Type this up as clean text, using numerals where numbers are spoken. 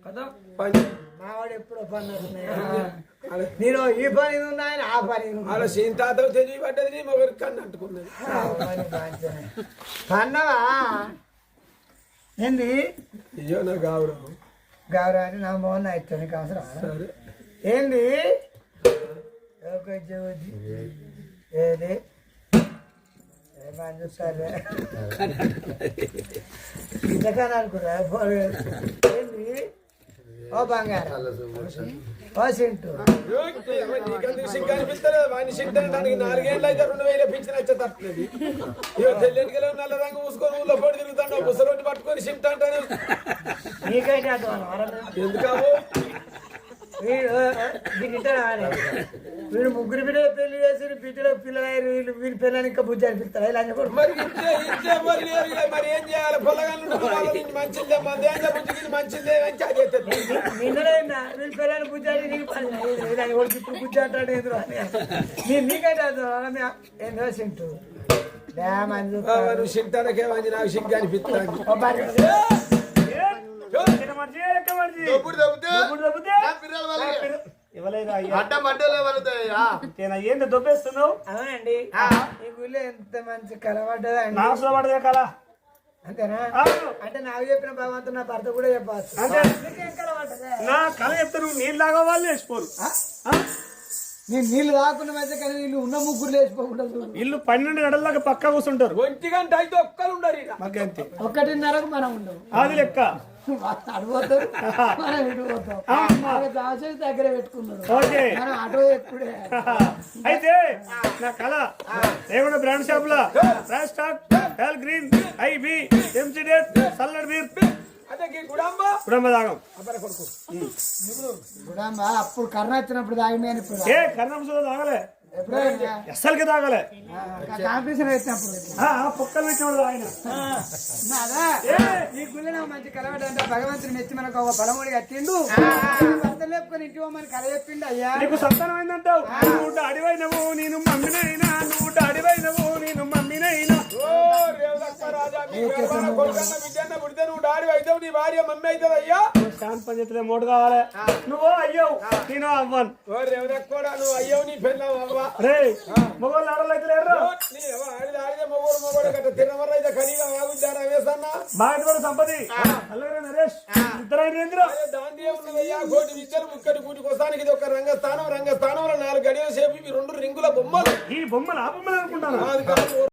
కదా మావాడు ఎప్పుడో పని నేను ఈ పని ఉన్నాయని ఆ పని అలా సీతాతో తెలివి పడ్డది మొగరికి కన్ను అంటుకున్నది పన్నవా ఏంది అయ్యో నా గౌరవం గౌరవాన్ని నా మోహన్ అవుతుంది నీకు అవసరం సరే ఏంది ఏది ఏమని చూస్తారే ఇంతకన్నా అనుకురా ఏంది ఓ బంగారం ఓ సింటు నీకందుకు సిగ్గు అనిపిస్తలేదు వాడిని సిగ్గుతానికి 4 ఏళ్ళు అయితే 2000 పింఛన్ వచ్చే తప్పలేదు ఇక తెల్లెంటికలో నల్ల రంగు మూసుకొని ఊళ్ళో పొడి తిరుగుతాను ముసలోటి పట్టుకొని సిమ్ట్ అంటాను నీకైతే ఎందుకావు వీడు ముగ్గురు బిడ్డలు పెళ్లి చేసి బిడ్డలో పిల్లలు వీడి పిల్లలు ఇంకా బుద్ధి అనిపిస్తారు ఇలా మరి ఏం చేయాలి పొలగాళ్ళు మంచిదే మంచిదే నిన్నడైనా వీడి పిల్లలు బుద్ధి అంటే నీకు పని వాడికి ఇప్పుడు బుద్ధి అంటాడు ఎదురు నీకైతే ఏందో సింటు సిగ్గుతానకే నాకు సిగ్గు అనిపిస్తాను ఏంటి దొబ్బేస్తున్నావు అవునండి ఈ గుళ్ళు ఎంత మంచి కలవడ్డదా పడదే కదా అంతేనా అంటే నాకు చెప్పిన భగవంతుడు నా భర్త కూడా చెప్పవచ్చు అంటే నా కళ చెప్తాను నీళ్ళు తాగా వాళ్ళు వేసిపోరు నేను నీళ్ళు రాకుండా మధ్య కానీ నీళ్ళు ఉన్న ముగ్గురు లేచిపోకుండా ఇల్లు 12 గంటల పక్క కూర్చుంటారు 1 గంట అయితే ఒక్కరు ఉండరు మాకంతే 1:30కు మనం ఉండవు అది లెక్క అడిపోతారు మనం ఇటు పోతాం దగ్గర పెట్టుకున్నారు మనం ఆటో ఎప్పుడే అయితే నా కళ ఏమన్నా బ్రాండ్ షాప్ లా స్టాక్ గ్రీన్ ఐబి ఎంసిడెట్ సల్లడ్ బీర్ అప్పుడు కర్ణ వచ్చినప్పుడు తాగింది కానీ ఇప్పుడు కర్ణం తాగలే అస్సలకి తాగలే కాంపిటీషన్ వచ్చినప్పుడు పొక్కలు పెట్టినప్పుడు ఆయన ఈ గుళ్ళ మంచి కలవడంటే భగవంతుని మెచ్చి మనకు ఒక బలముడి కట్టిండు భర్త లేపుకొని ఇంటి మన కళ చెప్పిండు అయ్యా నీకు సంతానం ఏందంటావు నువ్వు అడివైనవు నేను మమ్మినైనా నువ్వు అడివైనవు నేను మమ్మినైనా శాంతి పంచాయతీలో మోటు కావాలి నువ్వు అయ్యావు నేను అవ్వను నువ్వు అయ్యవు నీ పెళ్ళ రే మొగోళ్ళు ఆడలు అయితే లేరు బాగా సంపది నరేష్ ఇద్దరు కోసానికి ఒక రంగస్థానంలో 4 గడియల సేపు 2 రింగుల బొమ్మలు ఈ బొమ్మలు ఆ బొమ్మలు అనుకుంటాను